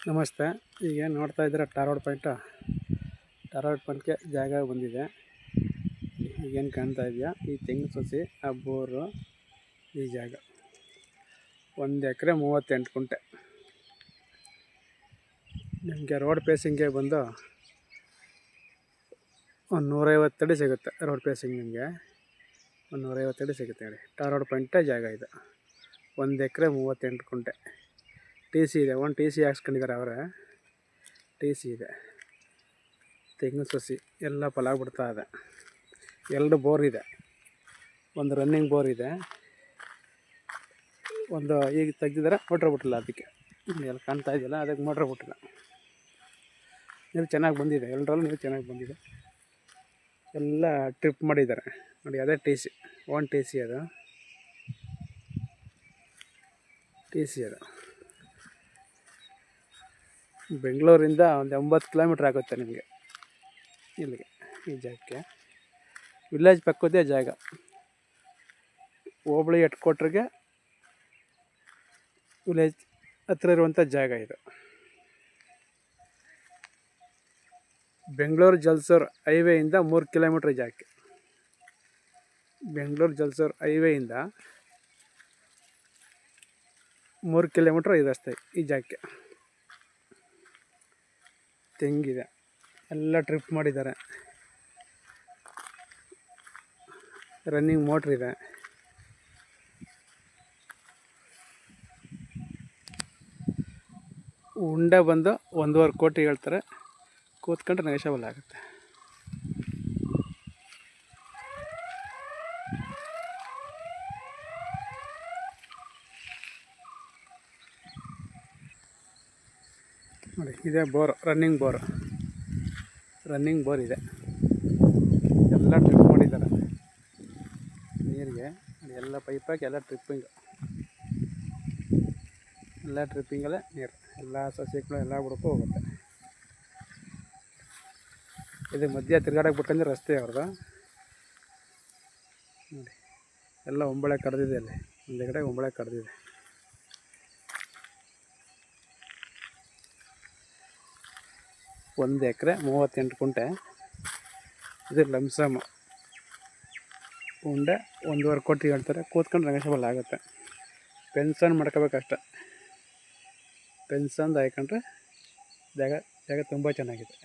ನಮಸ್ತೆ. ಈಗ ನೋಡ್ತಾ ಇದ್ದೀರ ಟಾರ್ವಾಡ್ ಪಾಯಿಂಟ್ಗೆ ಜಾಗ ಬಂದಿದೆ. ಈಗೇನು ಕಾಣ್ತಾ ಇದೆಯಾ, ಈ ತೆಂಗಿನ ಸಸಿ, ಆ ಬೋರು, ಈ ಜಾಗ 1 ಎಕರೆ 38 ಗುಂಟೆ. ನಿಮಗೆ ರೋಡ್ ಫೇಸಿಂಗ್ಗೆ ಬಂದು ಒಂದು 150 ಅಡಿ ಸಿಗುತ್ತೆ. ರೋಡ್ ಫೇಸಿಂಗ್ ನಿಮಗೆ ಒಂದು 150 ಅಡಿ ಸಿಗುತ್ತೆ ಹೇಳಿ. ಟಾರ್ವಾಡ್ ಪಾಯಿಂಟೇ ಜಾಗ ಇದು. 1 ಎಕರೆ 38 ಗುಂಟೆ. ಟಿ ಸಿ ಇದೆ. ಒಂದು ಟಿ ಸಿ ಹಾಕ್ಸ್ಕೊಂಡಿದ್ದಾರೆ ಅವರೇ. ಟಿ ಸಿ ಇದೆ, ತೆಂಗಿನ ಸಸಿ ಎಲ್ಲ ಫಲ ಬಿಡ್ತಾ ಇದೆ. 2 ಬೋರ್ ಇದೆ. ಒಂದು ರನ್ನಿಂಗ್ ಬೋರ್ ಇದೆ, ಒಂದು ಈಗ ತೆಗ್ದಿದ್ದಾರೆ, ಮೋಟ್ರ್ ಬಿಟ್ಟಿಲ್ಲ. ಅದಕ್ಕೆ ಎಲ್ಲ ಕಾಣ್ತಾ ಇದೆಯಲ್ಲ, ಅದಕ್ಕೆ ಮೋಟ್ರ್ ಬಿಟ್ಟಿಲ್ಲ. ನೀರು ಚೆನ್ನಾಗಿ ಬಂದಿದೆ, 2ರಲ್ಲೂ ನೀರು ಚೆನ್ನಾಗಿ ಬಂದಿದೆ. ಎಲ್ಲ ಟ್ರಿಪ್ ಮಾಡಿದ್ದಾರೆ ನೋಡಿ. ಅದೇ ಟಿ ಸಿ, ಒಂದು ಟಿ ಸಿ ಅದು. ಟಿ ಸಿ ಅದು ಬೆಂಗಳೂರಿಂದ ಒಂದು 80 ಕಿಲೋಮೀಟ್ರ್ ಆಗುತ್ತೆ ನಿಮಗೆ ಇಲ್ಲಿಗೆ, ಈ ಜಾಗಕ್ಕೆ. ವಿಲೇಜ್ ಪಕ್ಕದೇ ಜಾಗ. ಹೋಬಳಿ ಹೆಡ್ಕ್ವಾಟ್ರಿಗೆ ವಿಲೇಜ್ ಹತ್ತಿರ ಇರುವಂಥ ಜಾಗ ಇದು. ಬೆಂಗಳೂರು ಜಲಸೂರು ಹೈವೇಯಿಂದ 3 ಕಿಲೋಮೀಟ್ರ್ ಈ ಜಾಗಕ್ಕೆ. ಬೆಂಗಳೂರು ಜಲಸೂರು ಹೈವೇಯಿಂದ 3 ಕಿಲೋಮೀಟ್ರ್ ಈ ರಸ್ತೆ, ಈ ಜಾಗಕ್ಕೆ. ತೆಂಗಿದೆ, ಎಲ್ಲ ಟ್ರಿಪ್ ಮಾಡಿದ್ದಾರೆ. ರನ್ನಿಂಗ್ ಮೋಟ್ರ್ ಇದೆ. ಉಂಡೆ ಬಂದು 1.5 ಕೋಟಿ ಹೇಳ್ತಾರೆ. ಕೂತ್ಕೊಂಡ್ರೆ ನೆಗೋಷಿಯಬಲ್ ಆಗುತ್ತೆ. ನೋಡಿ, ಇದೇ ಬೋರ್, ರನ್ನಿಂಗ್ ಬೋರ್ ಇದೆ. ಎಲ್ಲ ಟ್ರಿಪ್ ಮಾಡಿದ್ದಾರೆ ನೀರಿಗೆ. ಎಲ್ಲ ಪೈಪಾಗಿ ಎಲ್ಲ ಟ್ರಿಪ್ಪಿಂಗಲ್ಲೇ ನೀರು. ಎಲ್ಲ ಸಸ್ಯಗಳು ಎಲ್ಲ ಬುಡಕ್ಕೂ ಹೋಗುತ್ತೆ. ಇದು ಮಧ್ಯ ತಿರ್ಗಾಡಕ್ಕೆ ಬಿಟ್ಟಂದ್ರೆ ರಸ್ತೆ ಅವ್ರದ್ದು ನೋಡಿ. ಎಲ್ಲ ಒಂಬಳೆ ಕಡ್ದಿದೆ, ಅಲ್ಲಿ ಮುಂದೆಗಡೆ ಒಂಬಳೆ ಕಡ್ದಿದೆ. ಒಂದು ಎಕರೆ 38 ಗುಂಟೆ. ಇದು ಲಂಸಮ್ ಉಂಡೆ 1.5 ಕೋಟಿ ಹೇಳ್ತಾರೆ. ಕೂತ್ಕೊಂಡು ನೆಗೋಷಿಯಬಲ್ ಆಗುತ್ತೆ. ಪೆನ್ಷನ್ ಮಾಡ್ಕೋಬೇಕಷ್ಟೆ. ಪೆನ್ಷನ್ದು ಹಾಕೊಂಡ್ರೆ ಜಾಗ ತುಂಬ ಚೆನ್ನಾಗಿದೆ.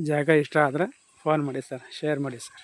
ಜಾಗ ಇಷ್ಟ ಆದರೆ ಫೋನ್ ಮಾಡಿ ಸರ್, ಶೇರ್ ಮಾಡಿ ಸರ್.